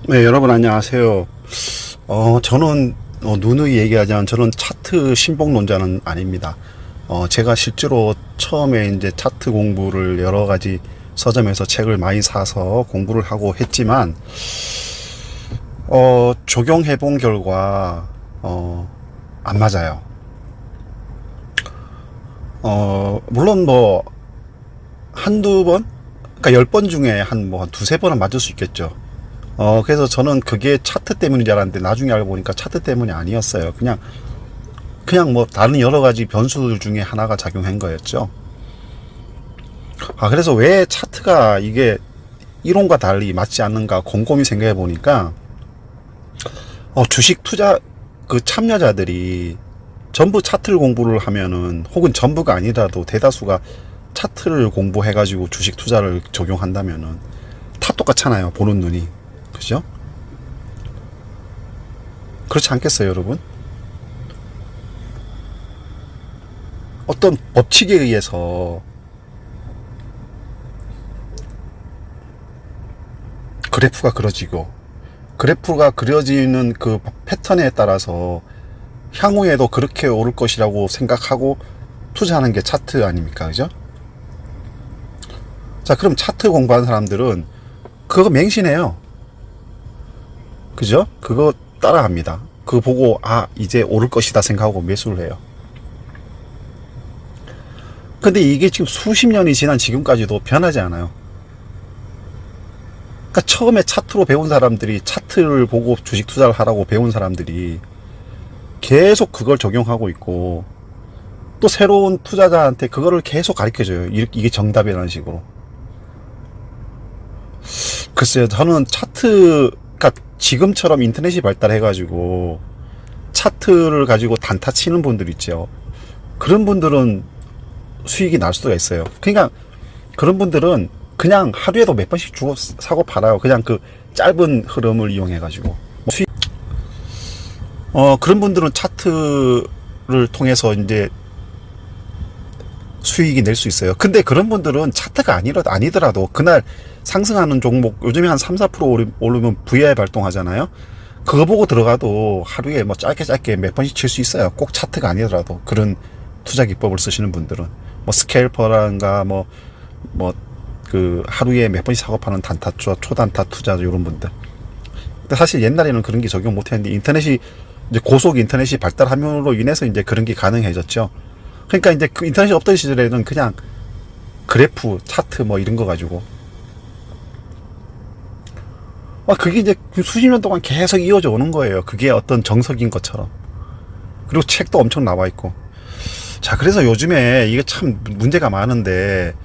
네, 여러분 안녕하세요. 저는 누누이 얘기하자면 저는 차트 신봉론자는 아닙니다. 제가 실제로 처음에 이제 차트 공부를 여러 가지 서점에서 책을 많이 사서 공부를 하고 했지만 적용해 본 결과 안 맞아요. 물론 뭐 한두 번, 그러니까 10번 중에 한 두세 번은 맞을 수 있겠죠. 그래서 저는 그게 차트 때문인 줄 알았는데 나중에 알고 보니까 차트 때문이 아니었어요. 그냥 뭐 다른 여러 가지 변수들 중에 하나가 작용한 거였죠. 그래서 왜 차트가 이게 이론과 달리 맞지 않는가 곰곰이 생각해 보니까, 주식 투자 그 참여자들이 전부 차트를 공부를 하면은, 혹은 전부가 아니라도 대다수가 차트를 공부해 가지고 주식 투자를 적용한다면은 다 똑같잖아요. 보는 눈이. 그죠? 그렇지 않겠어요, 여러분? 어떤 법칙에 의해서 그래프가 그려지고, 그래프가 그려지는 그 패턴에 따라서 향후에도 그렇게 오를 것이라고 생각하고 투자하는 게 차트 아닙니까? 그죠? 자, 그럼 차트 공부하는 사람들은 그거 맹신해요. 그죠? 그거 따라합니다. 그거 보고 이제 오를 것이다 생각하고 매수를 해요. 근데 이게 지금 수십 년이 지난 지금까지도 변하지 않아요. 그러니까 처음에 차트로 배운 사람들이, 차트를 보고 주식 투자를 하라고 배운 사람들이 계속 그걸 적용하고 있고, 또 새로운 투자자한테 그거를 계속 가르쳐줘요. 이게 정답이라는 식으로. 글쎄요, 저는 그러니까 지금처럼 인터넷이 발달해가지고 차트를 가지고 단타 치는 분들 있죠. 그런 분들은 수익이 날 수가 있어요. 그러니까 그런 분들은 그냥 하루에도 몇 번씩 주고 사고 팔아요. 그냥 그 짧은 흐름을 이용해가지고. 그런 분들은 차트를 통해서 이제 수익이 낼 수 있어요. 근데 그런 분들은 차트가 아니더라도 그날 상승하는 종목, 요즘에 한 3, 4% 오르면 VI 발동하잖아요. 그거 보고 들어가도 하루에 뭐 짧게 몇 번씩 칠 수 있어요. 꼭 차트가 아니더라도. 그런 투자 기법을 쓰시는 분들은 뭐 스캘퍼라든가 그 하루에 몇 번씩 사고 파는 단타 투자, 초단타 투자, 이런 분들. 근데 사실 옛날에는 그런 게 적용 못 했는데, 인터넷이 이제 고속 인터넷이 발달함으로 인해서 이제 그런 게 가능해졌죠. 그러니까 이제 그 인터넷이 없던 시절에는 그냥 그래프, 차트 뭐 이런 거 가지고 그게 이제 수십 년 동안 계속 이어져 오는 거예요. 그게 어떤 정석인 것처럼. 그리고 책도 엄청 나와 있고. 자, 그래서 요즘에 이게 참 문제가 많은데,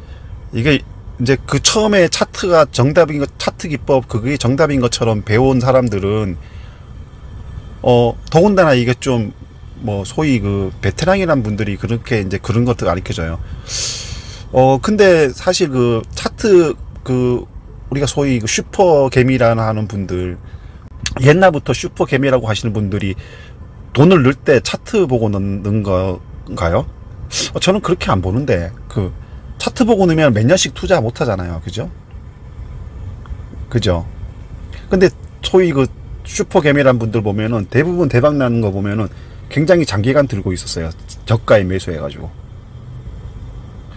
이게 이제 그 처음에 차트가 정답인 것, 차트 기법 그게 정답인 것처럼 배운 사람들은 더군다나 이게 좀 소위 그 베테랑이란 분들이 그렇게 이제 그런 것들 가르쳐줘요. 근데 사실 그 차트, 우리가 소위 그 슈퍼 개미라는 하는 분들, 옛날부터 슈퍼 개미라고 하시는 분들이 돈을 넣을 때 차트 보고 넣는 건가요? 저는 그렇게 안 보는데, 그 차트 보고 넣으면 몇 년씩 투자 못 하잖아요. 그죠? 근데 소위 그 슈퍼 개미란 분들 보면은 대부분 대박 나는 거 보면은 굉장히 장기간 들고 있었어요. 저가에 매수해가지고.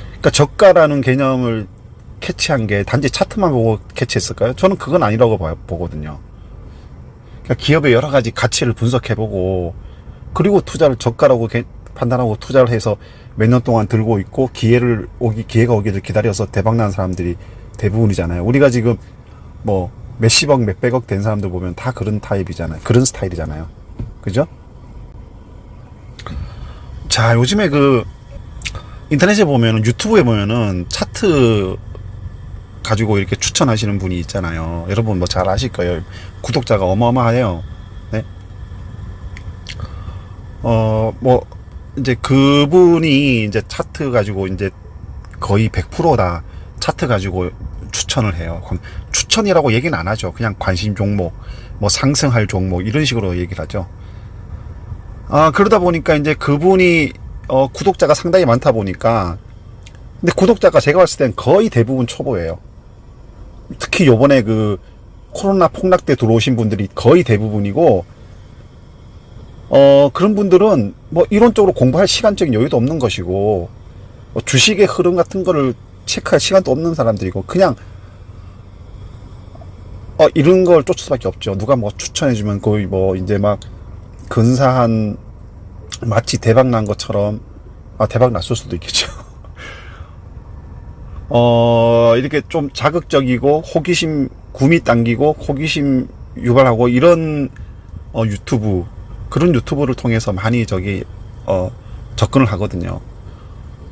그러니까 저가라는 개념을 캐치한 게 단지 차트만 보고 캐치했을까요? 저는 그건 아니라고 보거든요. 그러니까 기업의 여러 가지 가치를 분석해보고, 그리고 투자를 저가라고 판단하고 투자를 해서 몇 년 동안 들고 있고, 기회가 오기를 기다려서 대박난 사람들이 대부분이잖아요. 우리가 지금 몇십억, 몇백억 된 사람들 보면 다 그런 타입이잖아요. 그런 스타일이잖아요. 그죠? 자, 요즘에 그 인터넷에 보면은, 유튜브에 보면은 차트 가지고 이렇게 추천하시는 분이 있잖아요. 여러분 잘 아실 거예요. 구독자가 어마어마해요. 네? 이제 그분이 이제 차트 가지고 이제 거의 100%다 차트 가지고 추천을 해요. 그럼 추천이라고 얘기는 안 하죠. 그냥 관심 종목, 상승할 종목, 이런 식으로 얘기를 하죠. 그러다 보니까 이제 그분이 구독자가 상당히 많다 보니까, 근데 구독자가 제가 봤을 땐 거의 대부분 초보예요. 특히 요번에 그 코로나 폭락 때 들어오신 분들이 거의 대부분이고, 그런 분들은 뭐 이론적으로 공부할 시간적인 여유도 없는 것이고, 뭐 주식의 흐름 같은 거를 체크할 시간도 없는 사람들이고, 그냥 이런 걸 쫓을 수밖에 없죠. 누가 뭐 추천해주면 거의 뭐 이제 막 근사한 마치 대박 난 것처럼, 대박 났을 수도 있겠죠. 이렇게 좀 자극적이고 호기심, 구미 당기고 호기심 유발하고 이런 유튜브, 그런 유튜브를 통해서 많이 접근을 하거든요.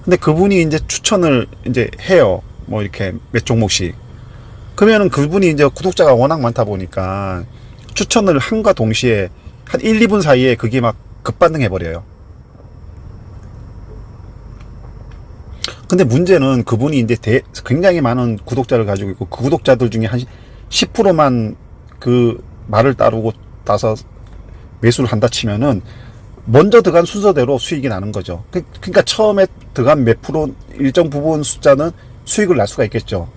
근데 그분이 이제 추천을 이제 해요. 뭐 이렇게 몇 종목씩. 그러면은 그분이 이제 구독자가 워낙 많다 보니까 추천을 한과 동시에 한 1, 2분 사이에 그게 막 급반등해 버려요. 근데 문제는 그분이 이제 굉장히 많은 구독자를 가지고 있고, 그 구독자들 중에 한 10%만 그 말을 따서 매수를 한다 치면은 먼저 들어간 순서대로 수익이 나는 거죠. 그러니까 처음에 들어간 몇 프로, 일정 부분 숫자는 수익을 날 수가 있겠죠.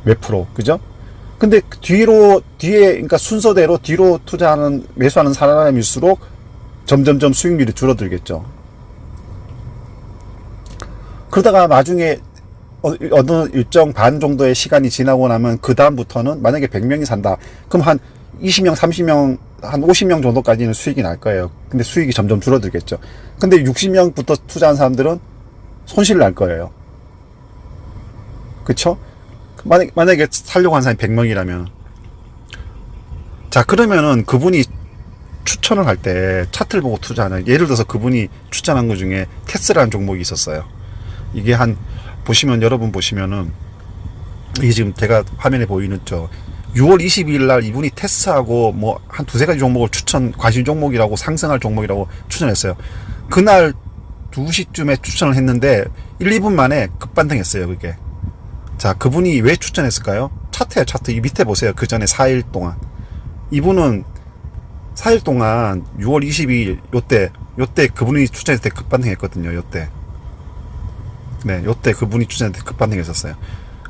몇 프로, 그죠? 근데 뒤에, 그러니까 순서대로 뒤로 매수하는 사람일수록 점점점 수익률이 줄어들겠죠. 그러다가 나중에 어느 일정 반 정도의 시간이 지나고 나면 그 다음부터는 만약에 100명이 산다. 그럼 한 20명, 30명, 한 50명 정도까지는 수익이 날 거예요. 근데 수익이 점점 줄어들겠죠. 근데 60명부터 투자한 사람들은 손실 날 거예요. 그쵸? 만약에 살려고 한 사람이 100명이라면. 자, 그러면은 그분이 추천을 할 때 차트를 보고 투자하는, 예를 들어서 그분이 추천한 것 중에 테슬라라는 종목이 있었어요. 이게 여러분 보시면은, 이게 지금 제가 화면에 보이는 6월 22일 날 이분이 테스하고 뭐 한 두세 가지 종목을 관심 종목이라고, 상승할 종목이라고 추천했어요. 그날 2시쯤에 추천을 했는데 1, 2분 만에 급반등했어요, 그게. 자, 그분이 왜 추천했을까요? 차트예요, 차트. 이 밑에 보세요. 그 전에 4일 동안. 이분은 4일 동안 6월 22일, 요때 그분이 추천했을 때 급반등했거든요, 요때. 네, 요때 그분이 추천했을 때 급반등했었어요.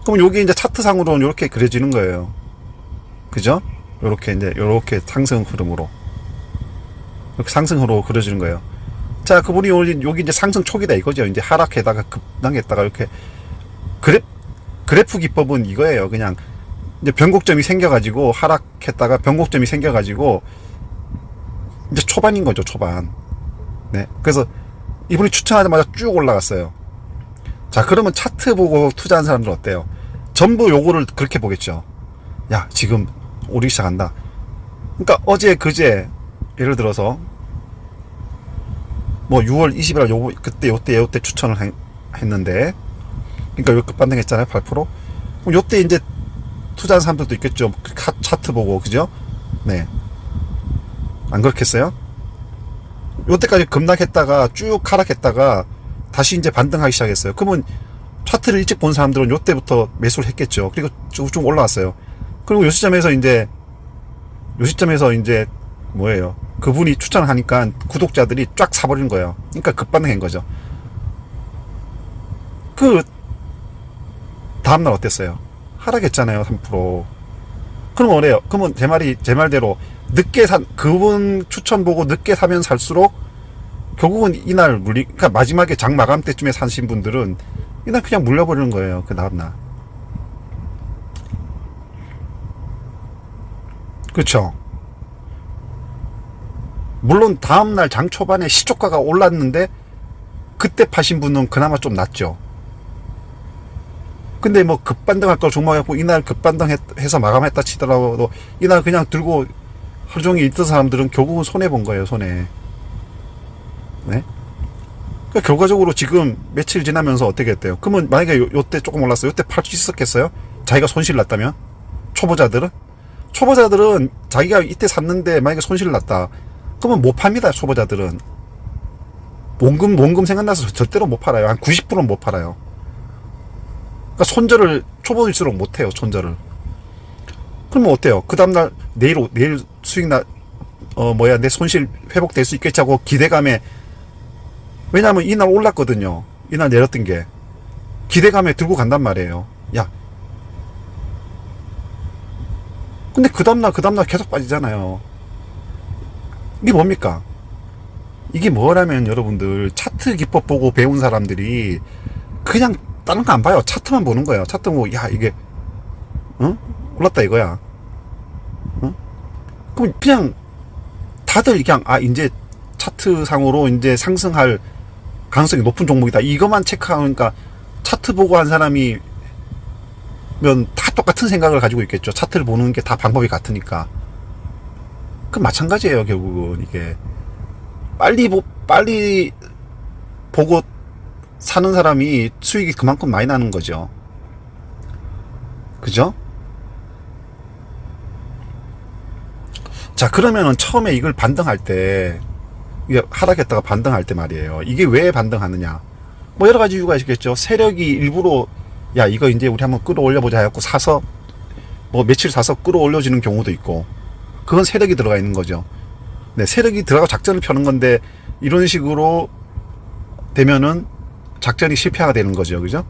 그럼 요게 이제 차트상으로는 요렇게 그려지는 거예요. 그죠? 요렇게 상승 흐름으로. 이렇게 상승으로 그려지는 거예요. 자, 그분이 여기 이제 상승 초기다 이거죠. 이제 하락했다가 급등했다가 이렇게. 그래프 기법은 이거예요. 그냥 이제 변곡점이 생겨가지고 하락했다가 변곡점이 생겨가지고 이제 초반인 거죠, 초반. 네. 그래서 이분이 추천하자마자 쭉 올라갔어요. 자, 그러면 차트 보고 투자한 사람들은 어때요? 전부 요거를 그렇게 보겠죠. 야, 지금 오르기 시작한다. 그러니까 어제, 그제, 예를 들어서 뭐 6월 20일 요때 추천을 했는데, 그러니까 요 급반등 했잖아요, 8%. 그럼 요때 이제 투자한 사람들도 있겠죠. 차트 보고, 그죠? 네. 안 그렇겠어요? 요때까지 급락했다가 쭉 하락했다가 다시 이제 반등하기 시작했어요. 그러면 차트를 일찍 본 사람들은 요때부터 매수를 했겠죠. 그리고 좀 올라왔어요. 그리고 요 시점에서 이제 뭐예요? 그분이 추천을 하니까 구독자들이 쫙 사버리는 거예요. 그러니까 급반등한 거죠. 그 다음날 어땠어요? 하락했잖아요, 3%. 그럼 뭐래요? 그러면 제 말대로 그분 추천 보고 늦게 사면 살수록 결국은 이날 그러니까 마지막에 장 마감 때쯤에 사신 분들은 이날 그냥 물려버리는 거예요, 그 다음날. 그렇죠? 물론 다음날 장 초반에 시초가가 올랐는데 그때 파신 분은 그나마 좀 낫죠. 근데 뭐 급반등할 걸 종목해갖고 이날 급반등해서 마감했다 치더라도 이날 그냥 들고 하루 종일 있던 사람들은 결국은 손해본 거예요, 손해. 네? 그러니까 결과적으로 지금 며칠 지나면서 어떻게 했대요? 그러면 만약에 요때 조금 올랐어요. 요때 팔 수 있었겠어요? 자기가 손실 났다면? 초보자들은 자기가 이때 샀는데 만약에 손실 났다. 그러면 못 팝니다, 초보자들은. 원금 생각나서 절대로 못 팔아요. 한 90%는 못 팔아요. 그러니까 초보일수록 못 해요, 손절을. 그러면 어때요? 그 다음날, 내일 수익 내 손실 회복될 수 있겠지 하고 기대감에, 왜냐면 이날 올랐거든요. 이날 내렸던 게. 기대감에 들고 간단 말이에요. 야, 근데 그 다음날 계속 빠지잖아요. 이게 뭡니까? 이게 뭐라면 여러분들 차트 기법 보고 배운 사람들이 그냥 다른 거 안 봐요. 차트만 보는 거예요. 차트 보고 야 이게 올랐다 이거야. 그럼 그냥 다들 그냥 이제 차트 상으로 이제 상승할 가능성이 높은 종목이다. 이것만 체크하니까 차트 보고 한 사람이 면 다 똑같은 생각을 가지고 있겠죠. 차트를 보는 게 다 방법이 같으니까. 그 마찬가지예요. 결국은 이게 빨리 보고 사는 사람이 수익이 그만큼 많이 나는 거죠. 그죠? 자, 그러면은 처음에 이걸 반등할 때, 이게 하락했다가 반등할 때 말이에요. 이게 왜 반등하느냐? 뭐 여러 가지 이유가 있겠죠. 세력이 일부러 야 이거 이제 우리 한번 끌어올려보자 해갖고 사서 뭐 며칠 사서 끌어올려지는 경우도 있고, 그건 세력이 들어가 있는 거죠. 네, 세력이 들어가고 작전을 펴는 건데 이런 식으로 되면은 작전이 실패가 되는 거죠. 그죠?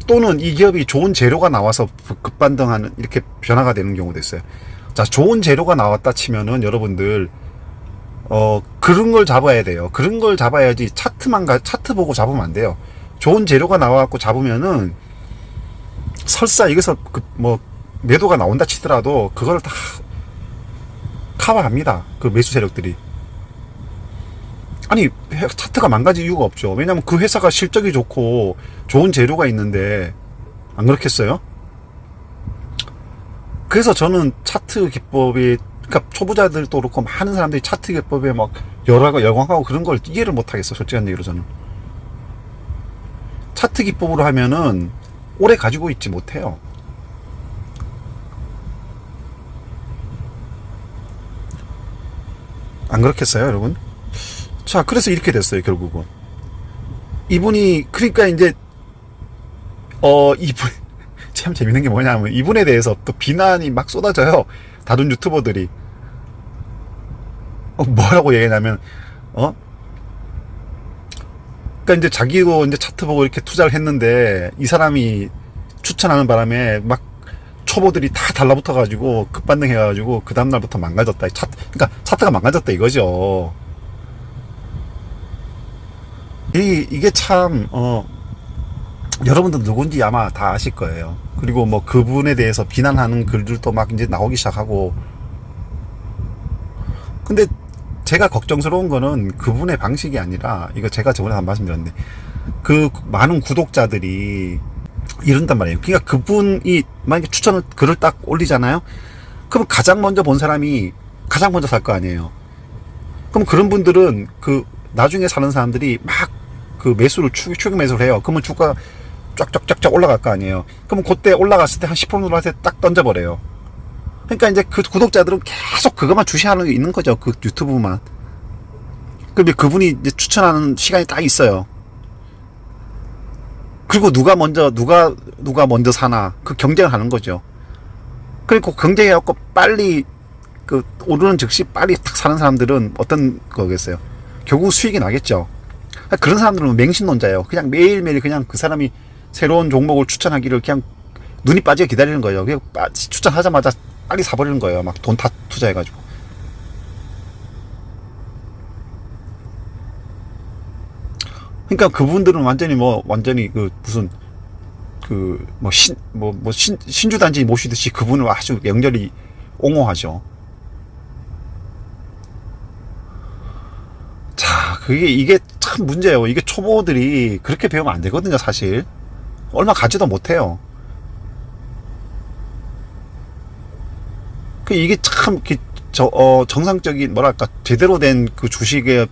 또는 이 기업이 좋은 재료가 나와서 급반등하는 이렇게 변화가 되는 경우도 있어요. 자, 좋은 재료가 나왔다 치면은 여러분들 그런 걸 잡아야 돼요. 그런 걸 잡아야지 차트 보고 잡으면 안 돼요. 좋은 재료가 나와갖고 잡으면은 설사 여기서 뭐 매도가 나온다 치더라도 그걸 다 커버합니다. 그 매수 세력들이. 아니 차트가 망가질 이유가 없죠. 왜냐면 그 회사가 실적이 좋고 좋은 재료가 있는데 안 그렇겠어요? 그래서 저는 차트 기법이, 그러니까 초보자들도 그렇고 많은 사람들이 차트 기법에 막 열광하고 그런 걸 이해를 못 하겠어. 솔직한 얘기로 저는 차트 기법으로 하면은 오래 가지고 있지 못해요. 안 그렇겠어요, 여러분? 자, 그래서 이렇게 됐어요, 결국은. 이분이, 그러니까 이제, 이분, 참 재밌는 게 뭐냐면, 이분에 대해서 또 비난이 막 쏟아져요. 다른 유튜버들이. 뭐라고 얘기하냐면, 그러니까 이제 자기도 이제 차트 보고 이렇게 투자를 했는데, 이 사람이 추천하는 바람에 막 초보들이 다 달라붙어가지고 급반등해가지고 그 다음날부터 망가졌다. 그러니까 차트가 망가졌다 이거죠. 이게 참, 여러분들 누군지 아마 다 아실 거예요. 그리고 뭐 그분에 대해서 비난하는 글들도 막 이제 나오기 시작하고. 근데 제가 걱정스러운 거는 그분의 방식이 아니라, 이거 제가 저번에 한 말씀드렸는데, 그 많은 구독자들이 이런단 말이에요. 그러니까 그분이 만약에 글을 딱 올리잖아요. 그럼 가장 먼저 본 사람이 가장 먼저 살 거 아니에요. 그럼 그런 분들은 그 나중에 사는 사람들이 막 그 매수를 추격 매수를 해요. 그러면 주가 쫙쫙쫙쫙 올라갈 거 아니에요. 그러면 그때 올라갔을 때 한 10% 올라갈 때 딱 던져버려요. 그러니까 이제 그 구독자들은 계속 그것만 주시하는 게 있는 거죠. 그 유튜브만. 그럼 그분이 이제 추천하는 시간이 딱 있어요. 그리고 누가 먼저 사나 그 경쟁을 하는 거죠. 그리고 경쟁해갖고 빨리 그 오르는 즉시 빨리 탁 사는 사람들은 어떤 거겠어요? 결국 수익이 나겠죠. 그런 사람들은 맹신론자예요. 그냥 매일매일 그냥 그 사람이 새로운 종목을 추천하기를 그냥 눈이 빠지게 기다리는 거예요. 그냥 추천하자마자 빨리 사버리는 거예요. 막 돈 다 투자해가지고. 그러니까 그분들은 완전히 그 무슨 그 뭐 신주단지 모시듯이 그분을 아주 명렬히 옹호하죠. 자, 이게 참 문제예요. 이게 초보들이 그렇게 배우면 안 되거든요, 사실. 얼마 가지도 못해요. 이게 참 정상적인 뭐랄까 제대로 된 그 주식의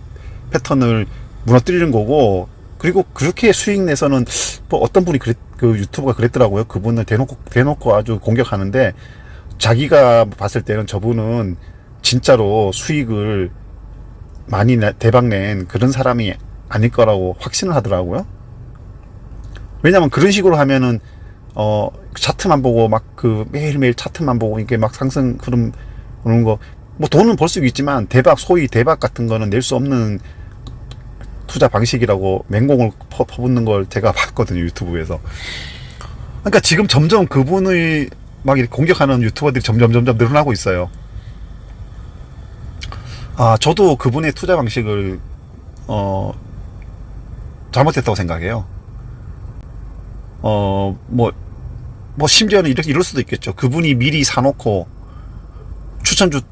패턴을 무너뜨리는 거고, 그리고 그렇게 수익 내서는 또 어떤 분이 그 유튜버가 그랬더라고요. 그분을 대놓고 아주 공격하는데, 자기가 봤을 때는 저분은 진짜로 수익을 많이 대박 낸 그런 사람이 아닐 거라고 확신을 하더라고요. 왜냐면 그런 식으로 하면은 차트만 보고 막 그 매일매일 차트만 보고 이게 막 상승 흐름 오는 거, 뭐 돈은 벌 수 있지만 소위 대박 같은 거는 낼 수 없는 투자 방식이라고 맹공을 퍼붓는 걸 제가 봤거든요, 유튜브에서. 그러니까 지금 점점 그분의 막 이렇게 공격하는 유튜버들이 점점 늘어나고 있어요. 저도 그분의 투자 방식을 잘못했다고 생각해요. 심지어는 이럴 수도 있겠죠. 그분이 미리 사놓고 추천주,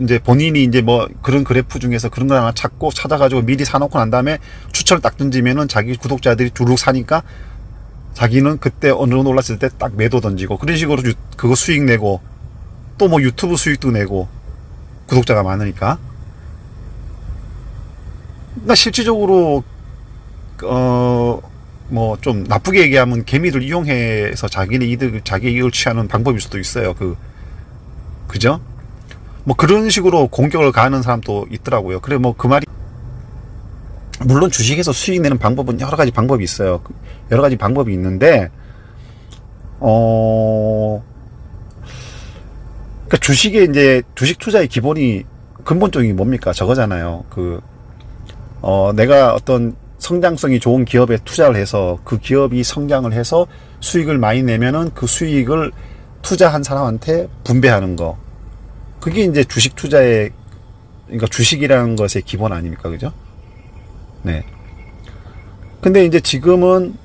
이제 본인이 이제 뭐 그런 그래프 중에서 그런 걸 하나 찾아가지고 미리 사놓고 난 다음에 추천을 딱 던지면은 자기 구독자들이 주룩 사니까 자기는 그때 어느 정도 올랐을 때 딱 매도 던지고 그런 식으로 그거 수익 내고 또 뭐 유튜브 수익도 내고 구독자가 많으니까. 그러니까 실질적으로 뭐 좀 나쁘게 얘기하면 개미를 이용해서 자기 이익을 취하는 방법일 수도 있어요. 그죠? 뭐 그런 식으로 공격을 가하는 사람도 있더라고요. 그래 뭐 그 말이, 물론 주식에서 수익 내는 방법은 여러 가지 방법이 있어요. 여러 가지 방법이 있는데 그러니까 주식에 이제 주식 투자의 기본이 근본적인 게 뭡니까? 저거잖아요. 내가 어떤 성장성이 좋은 기업에 투자를 해서 그 기업이 성장을 해서 수익을 많이 내면은 그 수익을 투자한 사람한테 분배하는 거. 그게 이제 주식 투자의, 그러니까 주식이라는 것의 기본 아닙니까? 그죠? 네. 근데 이제 지금은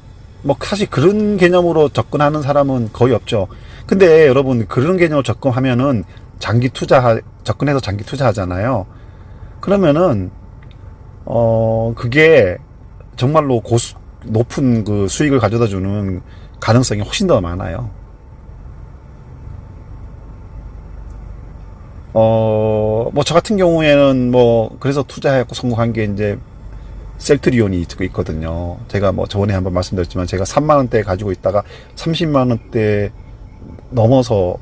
뭐 사실 그런 개념으로 접근하는 사람은 거의 없죠. 근데 여러분, 그런 개념으로 접근하면은 접근해서 장기 투자하잖아요. 그러면은 그게 정말로 높은 그 수익을 가져다 주는 가능성이 훨씬 더 많아요. 뭐 저 같은 경우에는 뭐 그래서 투자해갖고 성공한 게 이제 셀트리온이 있거든요. 제가 뭐 저번에 한번 말씀드렸지만 제가 3만원대 가지고 있다가 30만원대 넘어서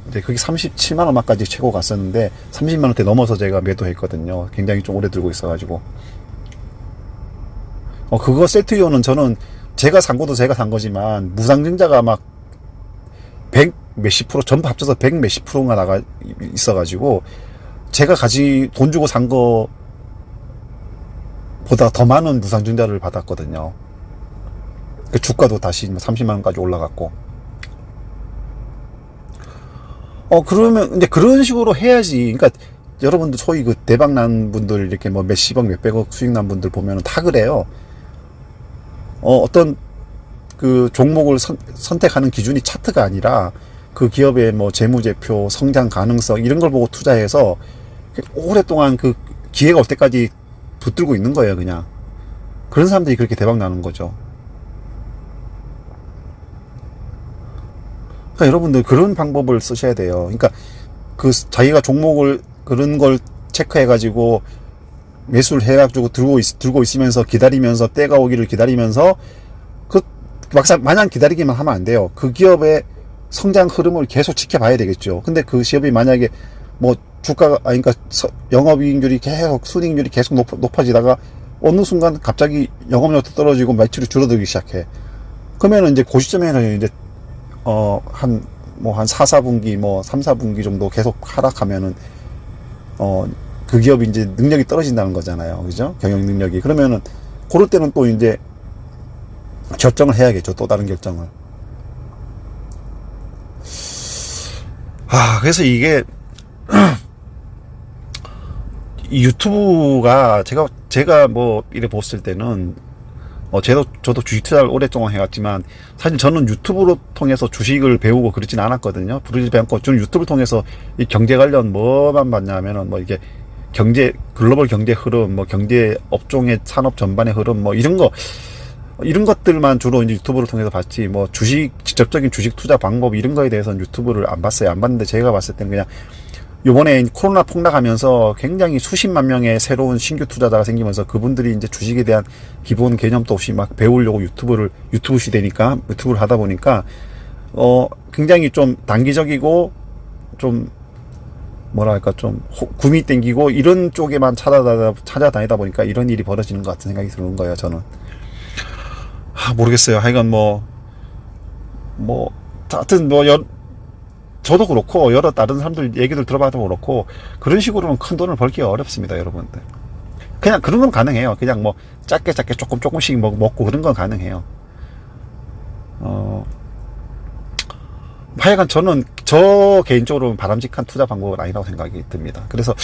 이제 그게 37만원까지 최고 갔었는데 30만원대 넘어서 제가 매도했거든요. 굉장히 좀 오래 들고 있어가지고. 그거 셀트리온은 저는 제가 산 것도 제가 산 거지만 무상증자가 막 100 몇십 프로, 전부 합쳐서 100 몇십 프로가 나가 있어가지고 제가 돈 주고 산 거 보다 더 많은 무상증자를 받았거든요. 그 주가도 다시 30만원까지 올라갔고. 그러면 이제 그런 식으로 해야지. 그러니까 여러분들 소위 그 대박난 분들 이렇게 뭐 몇십억 몇백억 수익 난 분들 보면은 다 그래요. 어떤 그 종목을 선택하는 기준이 차트가 아니라 그 기업의 뭐 재무제표, 성장 가능성 이런 걸 보고 투자해서 오랫동안 그 기회가 올 때까지 붙들고 있는 거예요. 그냥 그런 사람들이 그렇게 대박 나는 거죠. 그러니까 여러분들 그런 방법을 쓰셔야 돼요. 그러니까 자기가 종목을 그런 걸 체크해 가지고 매수를 해가지고 들고 있으면서 기다리면서 때가 오기를 기다리면서 막상 마냥 기다리기만 하면 안 돼요. 그 기업의 성장 흐름을 계속 지켜봐야 되겠죠. 근데 그 기업이 만약에 뭐 그러니까 영업이익률이 계속, 순이익률이 계속 높아지다가 어느 순간 갑자기 영업력도 떨어지고 매출이 줄어들기 시작해. 그러면은 이제 그 시점에는 이제 한 4, 4분기, 3, 4분기 정도 계속 하락하면은 그 기업이 이제 능력이 떨어진다는 거잖아요. 그죠? 경영 능력이. 그러면은 그럴 때는 또 이제 결정을 해야겠죠. 또 다른 결정을. 그래서 이게 유튜브가 제가 뭐 이래 봤을 때는 저도 주식 투자를 오랫동안 해왔지만 사실 저는 유튜브로 통해서 주식을 배우고 그러진 않았거든요. 부르지 않고 저는 유튜브를 통해서 이 경제 관련 뭐만 봤냐면은 뭐 이게 글로벌 경제 흐름, 뭐 경제 업종의 산업 전반의 흐름, 뭐 이런 것들만 주로 이제 유튜브를 통해서 봤지, 뭐 직접적인 주식 투자 방법 이런 거에 대해서는 유튜브를 안 봤어요. 안 봤는데 제가 봤을 때는 그냥 요번에 코로나 폭락하면서 굉장히 수십만 명의 새로운 신규 투자자가 생기면서 그분들이 이제 주식에 대한 기본 개념도 없이 막 배우려고 유튜브 시대니까 유튜브를 하다 보니까 굉장히 좀 단기적이고 좀 뭐랄까 좀 구미 땡기고 이런 쪽에만 찾아다니다 보니까 이런 일이 벌어지는 것 같은 생각이 드는 거예요. 저는 모르겠어요. 하여간 하여튼 저도 그렇고 여러 다른 사람들 얘기들 들어봐도 그렇고 그런 식으로는 큰 돈을 벌기가 어렵습니다. 여러분들 그냥 그런 건 가능해요. 그냥 뭐 작게 조금씩 먹고 그런 건 가능해요. 하여간 저는 저 개인적으로는 바람직한 투자 방법은 아니라고 생각이 듭니다. 그래서